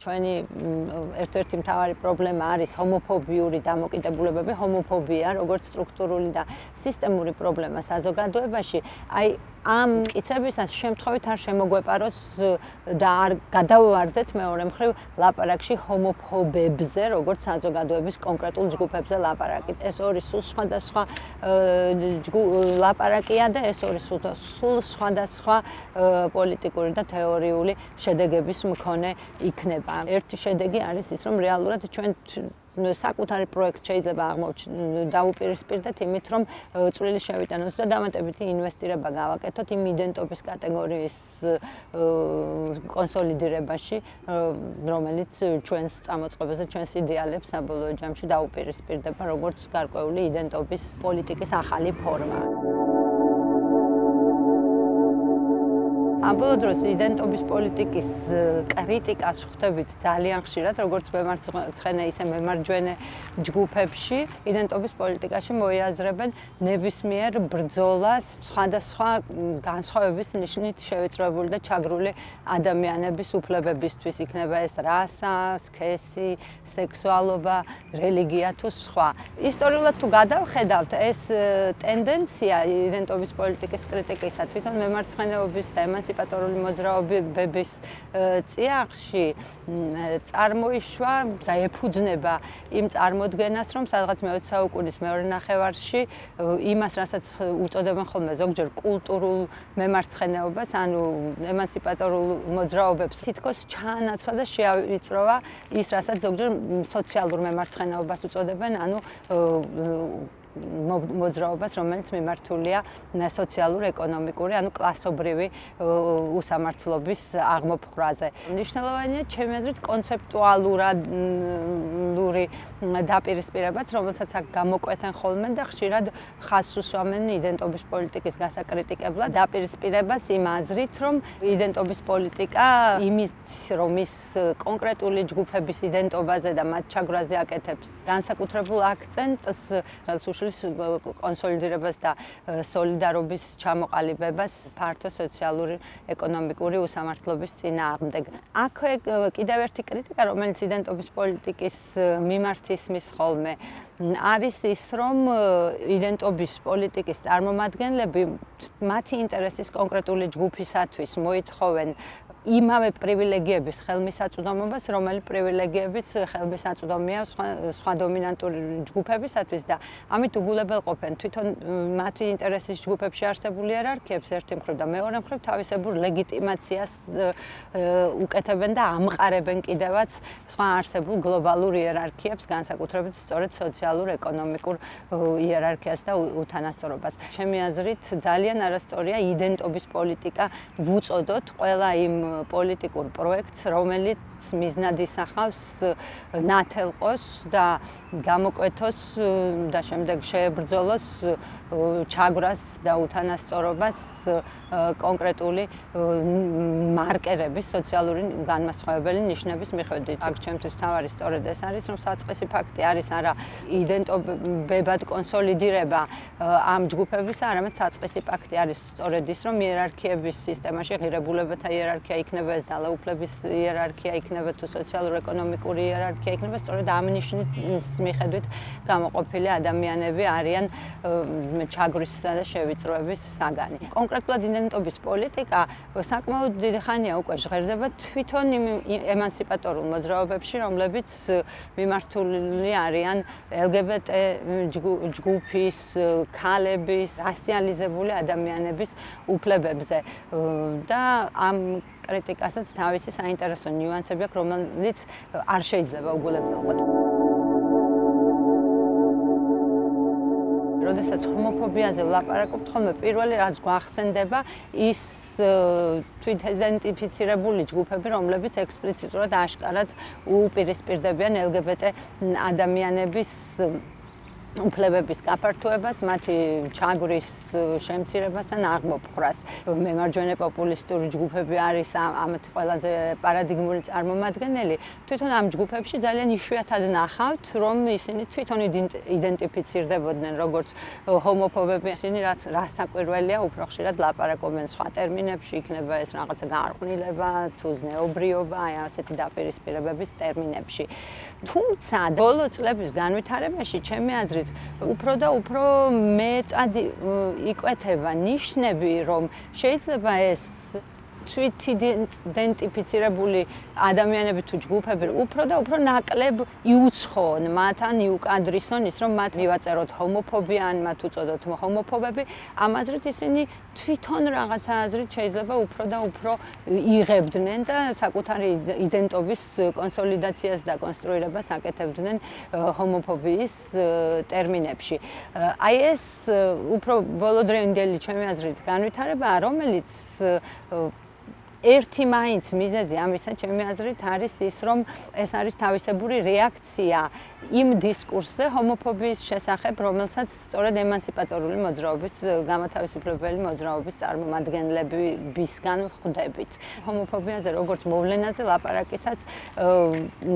ჩვენი ერთ-ერთი მთავარი პრობლემა არის ჰომოფობიური დამოკიდებულებები, ჰომოფობია, როგორც სტრუქტურული და სისტემური პრობლემა საზოგადოებაში. აი ამ მტკიცებისას შემთხვევით არ შემოგვეპაროს და არ გადავვარდეთ მეორე მხრივ ლაპარაკში ჰომოფობებზე, როგორც საზოგადოების კონკრეტულ ჯგუფებზე ლაპარაკით. ეს ორი სულ სხვადასხვა ლაპარაკია და ეს ორი სულ სხვადასხვა პოლიტიკური და თეორიული შედეგების მქონე იქნება. ერთი შედეგი არის ის, რომ რეალურად ჩვენ საკუთარი პროექტ შეიძლება დაუპირისპირდეთ იმით, რომ წვლილი შევიტანოთ და დამატებითი ინვესტირება გავაკეთოთ იმ იდენტობის კატეგორიის კონსოლიდირებაში, რომელიც ჩვენს წამოწყობაზე, ჩვენს იდეალებს საბოლოო ჯამში დაუპირისპირდება, როგორც გარკვეული იდენტობის პოლიტიკის ახალი ფორმა. ამ ბოლო დროს იდენტობის პოლიტიკის კრიტიკას ხვდებით ძალიან ხშირად, როგორც მემარცხენე, ისე მემარჯვენე ჯგუფებში. იდენტობის პოლიტიკაში მოიაზრებენ ნებისმიერ ბრძოლას სხვადასხვა განსხვავების ნიშნით შევიწროებული და ჩაგრული ადამიანების უფლებებისთვის, იქნება ეს რასა, სქესი, სექსუალობა, რელიგია თუ სხვა. ისტორიულად თუ გადავხედავთ, ეს ტენდენცია იდენტობის პოლიტიკის კრიტიკისა თვითონ მემარცხენეობის და ემანსიპატორული მოძრაობების წიაღში წარმოიშვა და ეფუძნება იმ წარმოდგენას, რომ სადღაც მე-20 საუკუნის მეორე ნახევარში იმას, რასაც უწოდებენ ხოლმე ზოგჯერ კულტურულ მემარცხენეობას, ანუ ემანსიპატორულ მოძრაობებს, თითქოს ჩაანაცვლა და შეავიწროვა ის, რასაც ზოგჯერ სოციალურ მემარცხენეობას უწოდებენ, ანუ მოძრაობას, რომელიც მიმართულია სოციალურ-ეკონომიკური, ანუ კლასობრივი უსამართლობის აღმოფხვრაზე. მნიშვნელოვანია ჩემი აზრით კონცეპტუალური დაპირისპირებაც, რომელსაც აქ გამოკვეთენ ხოლმე და ხშირად ხაზს უსვამენ იდენტობის პოლიტიკის გასაკრიტიკებლად. დაპირისპირებას იმ აზრით, რომ იდენტობის პოლიტიკა იმით, რომ ის კონკრეტული ჯგუფების იდენტობაზე და მათ ჩაგვრაზე აკეთებს განსაკუთრებულ აქცენტს, რაც კონსოლიდირებას და სოლიდარობის ჩამოყალიბებას ფართო სოციალური ეკონომიკური უსამართლობის წინააღმდეგ. აქვე კიდევ ერთი კრიტიკა, რომელიც იდენტობის პოლიტიკის მიმართ ისმის ხოლმე, არის ის, რომ იდენტობის პოლიტიკის წარმომადგენლები მათი ინტერესის კონკრეტული ჯგუფისათვის მოითხოვენ იმავე პრივილეგიების ხელმისაწვდომობას, რომელი პრივილეგიებიც ხელმისაწვდომია სხვა დომინანტური ჯგუფებისათვის და ამით უგულებელყოფენ თვითონ მათი ინტერესის ჯგუფებში არსებული იერარქიებს ერთი მხრივ და მეორე მხრივ თავისებურ ლეგიტიმაციას უკეთებენ და ამყარებენ კიდევაც სხვა არსებულ გლობალურ იერარქიებს, განსაკუთრებით სწორედ სოციალურ-ეკონომიკურ იერარქიას და უთანასწორობას. ჩემი აზრით ძალიან არასწორია იდენტობის პოლიტიკა ვუწოდოთ ყველა იმ პოლიტიკურ პროექტს, რომელიც მიზნად ისახავს ნათელყოს და გამოკვეთოს და შემდეგ შეებრძოლოს ჩაგვრას და უთანასწორობას კონკრეტული მარკერების, სოციალური განმასხვავებელი ნიშნების მიხედვით. აქ ჩემთვის მთავარი სწორედ ეს არის, რომ საწყისი ფაქტი არის არა იდენტობებად კონსოლიდირება ამ ჯგუფებისა, არამედ საწყისი ფაქტი არის სწორედ ის, რომ იერარქიების სისტემაში ღირებულებათა იერარქია იქნება, ეს ძალაუფლების იერარქია იქნება თუ სოციალურ-ეკონომიკური იერარქია იქნება, სწორედ ამ ნიშნის მიხედვით გამოყოფილი ადამიანები არიან ჩაგვრისა და შევიწროების საგანი. კონკრეტულად იდენტობის პოლიტიკა საკმაოდ დიდი ხანია უკვე ჟღერდება თვითონ იმ ემანსიპატორულ მოძრაობებში, რომლებიც მიმართულნი არიან LGBT ჯგუფის, ქალების, რასიალიზებული ადამიანების უფლებებზე და ამ კრიტიკასაც თავისი საინტერესო ნიუანსები აქვს, რომელიც არ შეიძლება უგულებელყოთ. როდესაც ჰომოფობიაზე ვლაპარაკობთ, ხოლმე პირველი რაც გვახსენდება, ის თვითიდენტიფიცირებული ჯგუფები, რომლებიც ექსპლიციტურად აშკარად უპირისპირდებიან LGBT ადამიანების უფლებების გაფართოებას, მათი ჩაგვრის შემცირებასთან აღმოფხვრას. მემარჯვენე პოპულისტური ჯგუფები არის ამათ ყველაზე პარადიგმული წარმომადგენელი. თვითონ ამ ჯგუფებში ძალიან იშვიათად ნახავთ, რომ ისინი თვითონ იდენტიფიცირდებოდნენ როგორც ჰომოფობები. ისინი რაც საკვირველია, უფრო ხშირად ლაპარაკობენ სხვა ტერმინებში, იქნება ეს რაღაცა გარყვნილება, თუ ზნეობრიობა, აი ასეთი დაპირისპირებების ტერმინებში. თუმცა ბოლო წლების განვითარებაში, ჩემი აზრით, უფრო და უფრო მეტად იკვეთება ნიშნები, რომ შეიძლება ეს თვით იდენტიფიცირებული ადამიანები თუ ჯგუფები უფრო და უფრო ნაკლებ იუცხონ მათ ან იუკადრისონ ის, რომ მათ მივაწეროთ ჰომოფობია ან მათ უწოდოთ ჰომოფობები, ამ აზრით ისინი თვითონ რაღაცა აზრით შეიძლება უფრო და უფრო იღებდნენ და საკუთარი იდენტობის კონსოლიდაციას და კონსტრუირებას აკეთებდნენ ჰომოფობიის ტერმინებში. აი ეს უფრო ბოლოდროინდელი ჩემი აზრით განვითარებაა, რომელიც ერთი მაინც მიზეზი ამისა ჩემი აზრით არის ის, რომ ეს არის თავისებური რეაქცია იმ დისკურსზე ჰომოფობიის შესახებ, რომელსაც სწორედ ემანსიპატორული მოძრაობის, გამათავისუფლებელი მოძრაობის წარმომადგენლებისგან ხვდებით. ჰომოფობიაზე როგორც მოვლენაზე ლაპარაკისას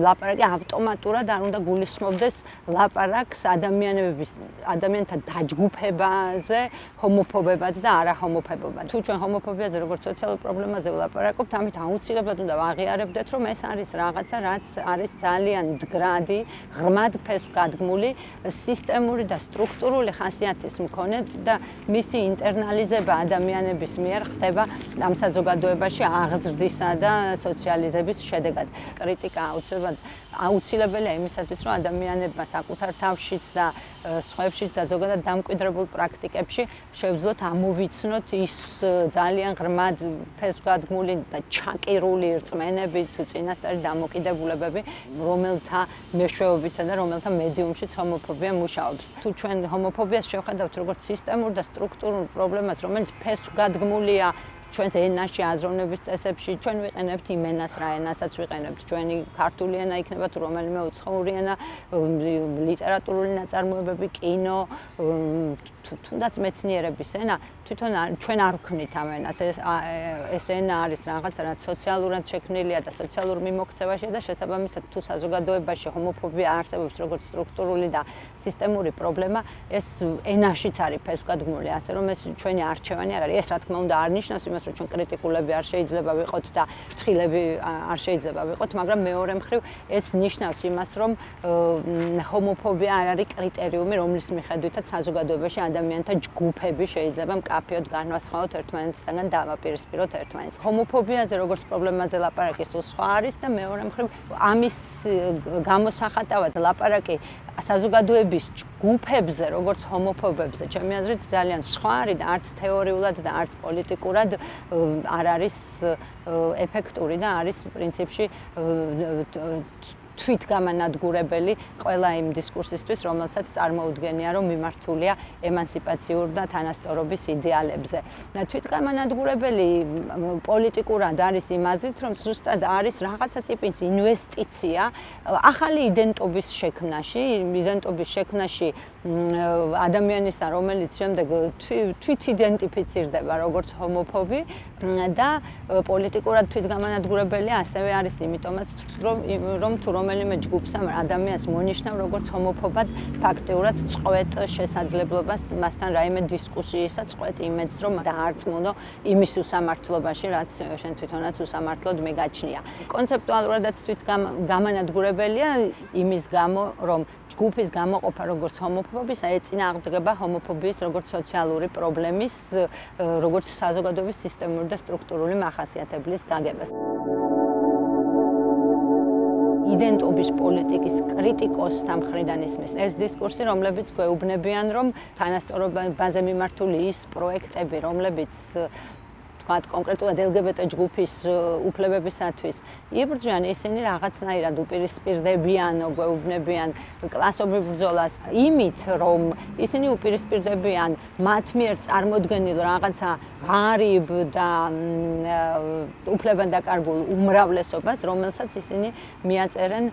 ლაპარაკი ავტომატურად არ უნდა გულისხმობდეს ლაპარაკს ადამიანთა დაჯგუფებაზე, ჰომოფობებად და არაჰომოფობებად. თუ ჩვენ ჰომოფობიაზე როგორც სოციალურ პრობლემაზე ვლაპარაკობთ, ამით აუცილებლად უნდა ვაღიარებდეთ, რომ ეს არის რაღაცა, რაც არის ძალიან მდგრადი, ღრმად ფესვგადგმული, სისტემური და სტრუქტურული ხასიათის მქონე და მისი ინტერნალიზება ადამიანების მიერ ხდება ამ საზოგადოებაში აღზრდისა და სოციალიზების შედეგად. კრიტიკა აუცილებელია იმისათვის, რომ ადამიანებმა საკუთარ თავშიც და სხვებშიც და ზოგადად დამკვიდრებულ პრაქტიკებში შევძლოთ ამოვიცნოთ ის ძალიან ღრმად ფესვგადგმული და ჩაკირული რწმენები თუ წინასწარი დამოკიდებულებები, რომელთა მეშვეობითა და რომელთა მედიუმშიც ჰომოფობია მუშაობს. თუ ჩვენ ჰომოფობიას შევხედავთ როგორც სისტემურ და სტრუქტურულ პრობლემას, რომელიც ფესვგადგმულია ჩვენს ენაში, აზროვნების წესებში, ჩვენ ვიყენებთ იმ ენას, რა ენასაც ვიყენებთ. ჩვენი ქართული ენა იქნება თუ რომელიმე უცხოური ენა, ლიტერატურული ნაწარმოებები, კინო, თუნდაც მეცნიერების ენა, თვითონ ჩვენ არ ვქმნით ამ ენას. ეს ენა არის რაღაცა, რაც სოციალურად შექმნილია და სოციალურ მიმოქცევაში და შესაბამისად თუ საზოგადოებაში ჰომოფობია არსებობს როგორც სტრუქტურული და სისტემური პრობლემა, ეს ენაშიც არის ფესვგადგმული, ასე რომ ეს ჩვენი არჩევანი არ არის. ეს რა თქმა უნდა არ ნიშნავს იმას, რომ ჩვენ კრიტიკულები არ შეიძლება ვიყოთ და ფრთხილები არ შეიძლება ვიყოთ, მაგრამ მეორე მხრივ ეს ნიშნავს იმას, რომ ჰომოფობია არ არის კრიტერიუმი, რომლის მიხედვითაც საზოგადოებაში ადამიანთა ჯგუფები შეიძლება მკაფიოდ განვასხვაოთ ერთმანეთისგან და დავაპირისპიროთ ერთმანეთს. ჰომოფობიაზე როგორც პრობლემაზე ლაპარაკი სულ სხვა არის და მეორე მხრივ ამის გამოსახატავად ლაპარაკი საზოგადოების ჯგუფებზე, როგორც ჰომოფობებზე, ჩემი აზრით ძალიან სხვა არის და არც თეორიულად და არც პოლიტიკურად არ არის ეფექტური და არის პრინციპში თვითგამანადგურებელი ყველა იმ დისკურსისთვის, რომელსაც წარმოუდგენია, რომ მიმართულია ემანსიპაციურ და თანასწორობის იდეალებზე. თვითგამანადგურებელი პოლიტიკურად არის იმ აზრით, რომ ზუსტად არის რაღაცა ტიპის ინვესტიცია ახალი იდენტობის შექმნაში, ადამიანისა, რომელიც შემდეგ თვით იდენტიფიცირდება როგორც ჰომოფობი და პოლიტიკურად თვითგამანადგურებელია ასევე არის იმიტომაც, რომ თუ რომელიმე ჯგუფს ამ ადამიანს მონიშნავ როგორც ჰომოფობად, ფაქტიურად წყვეტ შესაძლებლობას მასთან რაიმე დისკუსიისა, წყვეტ იმედს, რომ დაარწმუნო იმის უსამართლობაში, რაც შენ თვითონაც უსამართლოდ მიგაჩნია. კონცეპტუალურადაც თვითგამანადგურებელია იმის გამო, რომ ჯგუფის გამოყოფა როგორც ჰომოფობისა ეწინააღმდეგება ჰომოფობიის როგორც სოციალური პრობლემის, როგორც საზოგადოების სისტემური და სტრუქტურული მახასიათებლის გაგებას. იდენტობის პოლიტიკის კრიტიკოსთა მხრიდან ისმის ეს დისკურსი, რომლებიც გვეუბნებიან, რომ თანასწორობაზე მიმართული ის პროექტები, რომლებიც თქვათ, კონკრეტულად LGBT ჯგუფის უფლებებისათვის იბრძვიან, ისინი რაღაცნაირად უპირისპირდებიან, გვეუბნებიან კლასობრივ ბრძოლას იმით, რომ ისინი უპირისპირდებიან მათ მიერ წარმოდგენილ რაღაცა ღარიბ და უფლებადაკარგულ უმრავლესობას, რომელსაც ისინი მიაწერენ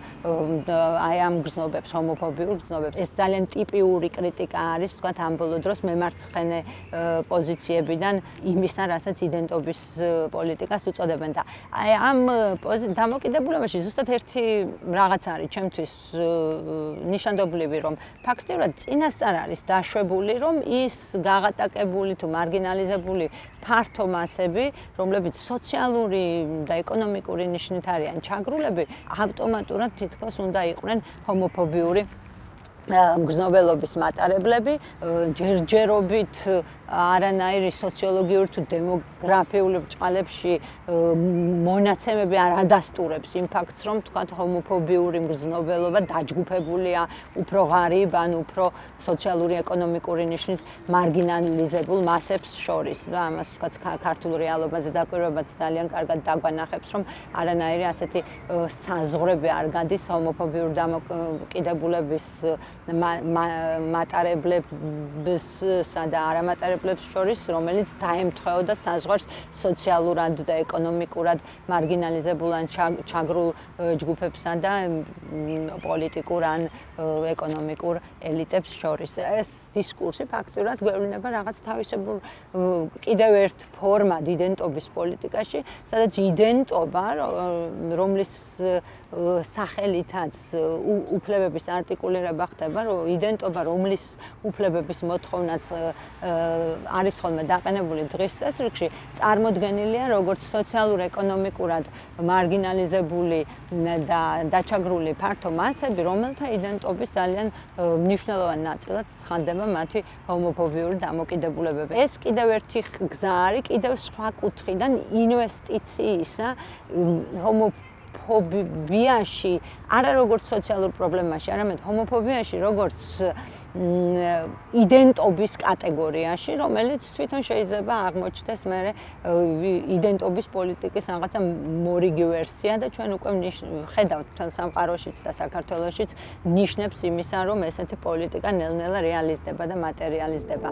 აი ამ გრძნობებს, ჰომოფობიურ გრძნობებს. ეს ძალიან ტიპიური კრიტიკა არის, თქვათ, ამ ბოლო დროს მემარცხენე პოზიციებიდან იმისთან, რასაც იდენტობის პოლიტიკას უწოდებენ და აი ამ დამოკიდებულებაში ზუსტად ერთი რაღაც არის ჩემთვის ნიშანდობლივი, რომ ფაქტობრივად წინასწარ არის დაშვებული, რომ ის გაღატაკებული თუ მარგინალიზებული ფართო მასები, რომლებიც სოციალური და ეკონომიკური ნიშნით არიან ჩაგრულები, ავტომატურად თითქოს უნდა იყვნენ ჰომოფობიური მგრძნობელობის მატარებლები, ჯერჯერობით არანაირი სოციოლოგიური თუ დემოგრაფიული ბრჭყალებში მონაცემები არ ადასტურებს იმ ფაქტს, რომ თქვათ ჰომოფობიური მგრძნობელობა დაჯგუფებულია უფრო ღარიბ ან უფრო სოციალური ეკონომიკური ნიშნით მარგინალიზებულ მასებს შორის. და ამას თქვათ ქართულ რეალობაზე დაკვირვებაც ძალიან კარგად დაგვანახებს, რომ არანაირი ასეთი საზღვრები არ გადის ჰომოფობიურ დამოკიდებულების მატარებლებსა და არამატარებლებს შორის, რომელიც დაემთხვეოდა საზღვარს სოციალურად და ეკონომიკურად მარგინალიზებულ ან ჩაგრულ ჯგუფებსა და პოლიტიკურ ან ეკონომიკურ ელიტებს შორის. ეს დისკურსი ფაქტურად გვევლინება რაღაც თავისებურ კიდევ ერთ ფორმად იდენტობის პოლიტიკაში, სადაც იდენტობა, რომლის სახელითაც უფლებების არტიკულირება ხდება, იდენტობა, რომლის უფლებების მოთხოვნაც არის ხოლმე დაყენებული დღის წესრიგში, წარმოდგენილია როგორც სოციალურ-ეკონომიკურად მარგინალიზებული და დაჩაგრული ფართო მასები, რომელთა იდენტობის ძალიან მნიშვნელოვანი ნაწილად ცხადდება მათი ჰომოფობიური დამოკიდებულებები. ეს კიდევ ერთი გზა არის, კიდევ სხვა კუთხიდან ინვესტიციისა ჰომოფობიაში, არა როგორც სოციალურ პრობლემაში, არამედ ჰომოფობიაში როგორც იდენტობის კატეგორიაში, რომელიც თვითონ შეიძლება აღმოჩნდეს მერე იდენტობის პოლიტიკის რაღაცა მორიგი ვერსია და ჩვენ უკვე ხედავთ თან სამყაროშიც და საქართველოშიც ნიშნებს იმისა, რომ ესეთი პოლიტიკა ნელ-ნელა რეალიზდება და მატერიალიზდება.